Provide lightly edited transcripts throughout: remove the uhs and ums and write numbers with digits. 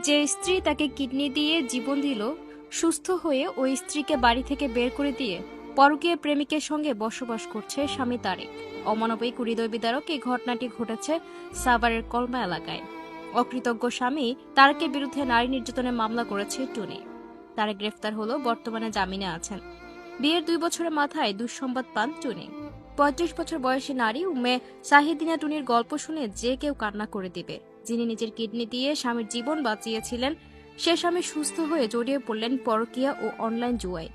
যে স্ত্রী তাকে কিডনি দিয়ে জীবন দিল, সুস্থ হয়ে ওই স্ত্রীকে বাড়ি থেকে বের করে দিয়ে পরকীয়া প্রেমিকের সঙ্গে বসবাস করছে স্বামী তারেক। অমানবিক হৃদয় বিদারক এই ঘটনাটি ঘটেছে সাভারের কলমা এলাকায়। অকৃতজ্ঞ স্বামী তারেকের বিরুদ্ধে নারী নির্যাতনের মামলা করেছে টুনি। তারেক গ্রেফতার হলো, বর্তমানে জামিনে আছেন। বিয়ের 2 বছরের মাথায় দুঃসংবাদ পান টুনি। 35 বছর বয়সী নারী উম্মে শাহিদিনা টুনির গল্প শুনে যে কেউ কান্না করে দিবে। যিনি নিজের কিডনি দিয়ে স্বামীর জীবন বাঁচিয়েছিলেন, সে স্বামী সুস্থ হয়ে জড়িয়ে পড়লেন পরকীয়া ও অনলাইন জুয়ায়।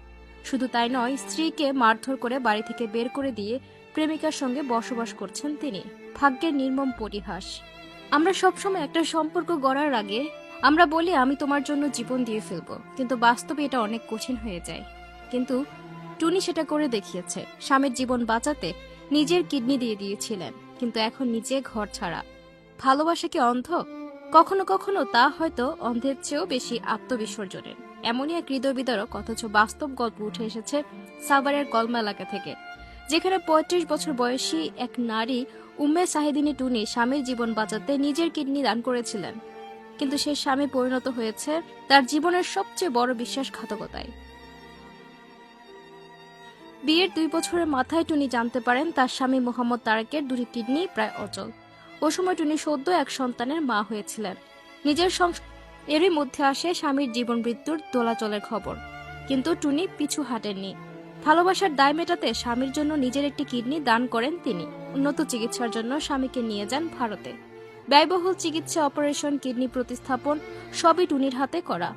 শুধু তাই নয়, স্ত্রীকে মারধর করে বাড়ি থেকে বের করে দিয়ে প্রেমিকার সঙ্গে বসবাস করছেন তিনি। ভাগ্যের নির্মম পরিহাস। আমরা সবসময় একটা সম্পর্ক গড়ার আগে আমরা বলি আমি তোমার জন্য জীবন দিয়ে ফেলবো, কিন্তু বাস্তবে এটা অনেক কঠিন হয়ে যায়। কিন্তু টুনি সেটা করে দেখিয়েছে। স্বামীর জীবন বাঁচাতে নিজের কিডনি দিয়ে দিয়েছিলেন, কিন্তু এখন নিজে ঘর ছাড়া। ভালোবাসা কি অন্ধ? কখনো কখনো তা হয়তো অন্ধের চেয়েও বেশি আত্মবিসর্জনের। এমনই এক হৃদয় বিদারক অথচ বাস্তব গল্প উঠে এসেছে সাভারের কলমা এলাকা থেকে, যেখানে 35 বছর বয়সী এক নারী উম্মে শাহিদিনী টুনি স্বামীর জীবন বাঁচাতে নিজের কিডনি দান করেছিলেন, কিন্তু সে স্বামী পরিণত হয়েছে তার জীবনের সবচেয়ে বড় বিশ্বাসঘাতকতায়। বিয়ের 2 বছরের মাথায় টুনি জানতে পারেন তার স্বামী মোহাম্মদ তারেকের 2টি কিডনি প্রায় অচল। ও সময় টুনি সদ্য এক সন্তানের মা হয়েছিলেন। নিজের এরই মধ্যে আসে স্বামীর জীবন মৃত্যুর দোলাচলের খবর, কিন্তু টুনি পিছু হাঁটেননি। ভালোবাসার দায় মেটাতে স্বামীর জন্য নিজের একটি কিডনি দান করেন তিনি। উন্নত চিকিৎসার জন্য স্বামীকে নিয়ে যান ভারতে। ব্যয়বহুল চিকিৎসা, অপারেশন, কিডনি প্রতিস্থাপন সবই টুনির হাতে করা।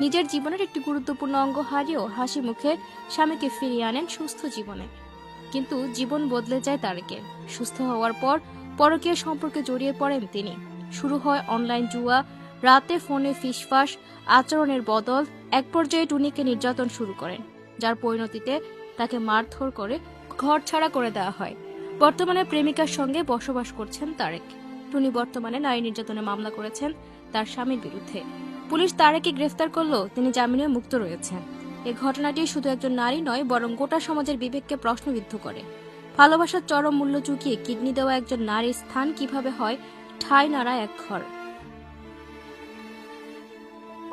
নিজের জীবনের একটি গুরুত্বপূর্ণ অঙ্গ হারিয়েও হাসি মুখে স্বামীকে ফিরিয়ে আনেন সুস্থ জীবনে। কিন্তু জীবন বদলে যায় তারেকের। সুস্থ হওয়ার পর পরকীয়া সম্পর্কে জড়িয়ে পড়েন তিনি। শুরু হয় অনলাইন জুয়া, রাতে ফোনে ফিসফাস, আচরণের বদল। এক পর্যায়ে টুনিকে নির্যাতন শুরু করেন, যার পরিণতিতে তাকে মারধর করে ঘর ছাড়া করে দেওয়া হয়। বর্তমানে প্রেমিকার সঙ্গে বসবাস করছেন তারেক। টুনি বর্তমানে নারী নির্যাতনের মামলা করেছেন তার স্বামীর বিরুদ্ধে। পুলিশ তারেককে গ্রেফতার করলেও তিনি জামিনে মুক্ত রয়েছেন। এই ঘটনাটি শুধু একজন নারী নয়, বরং গোটা সমাজের বিবেককে প্রশ্নবিদ্ধ করে। ভালোবাসার চরম মূল্য চুকিয়ে কিডনি দেওয়া একজন নারীর স্থান কিভাবে হয় ঠাঁই নাড়া এক ঘর।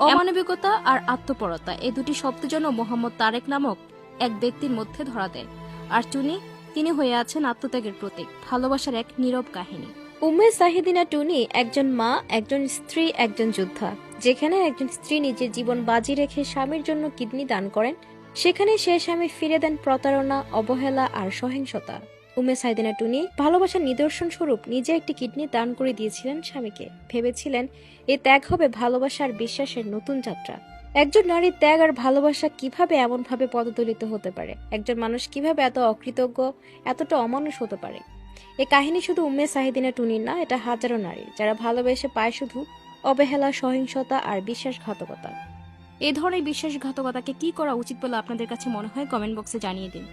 অমানবিকতা আর আত্মপরতা, এই দুটি শব্দ যেন মোহাম্মদ তারেক নামক এক ব্যক্তির মধ্যে ধরা দেয়। আর টুনি, তিনি হয়ে আছেন আত্মত্যাগের প্রতীক, ভালোবাসার এক নীরব কাহিনী। উম্মে শাহিদিনা টুনি একজন মা, একজন স্ত্রী, একজন যোদ্ধা। যেখানে একজন স্ত্রী নিজের জীবন বাজি রেখে স্বামীর জন্য কিডনি দান করেন, সেখানে সে স্বামী ফিরে দেন প্রতারণা, অবহেলা আর সহিংসতা। উম্মে শাহিদিনা টুনি ভালোবাসার নিদর্শন স্বরূপ নিজে একটি কিডনি দান করে দিয়েছিলেন স্বামীকে। ভেবেছিলেন এ ত্যাগ হবে ভালোবাসা আর বিশ্বাসের নতুন যাত্রা। একজন নারীর ত্যাগ আর ভালোবাসা কিভাবে এমন ভাবে পদদলিত হতে পারে? একজন মানুষ কিভাবে এত অকৃতজ্ঞ, এতটা অমানুষ হতে পারে? এই কাহিনী শুধু উম্মে শাহিদিনা টুনির না, এটা হাজারো নারী যারা ভালোবেসে পায় শুধু অবহেলা, সহিংসতা আর বিশ্বাসঘাতকতা। এই ধরনের বিশ্বাসঘাতকতাকে কি করা উচিত বলে আপনাদের কাছে মনে হয়? কমেন্ট বক্সে জানিয়ে দিন।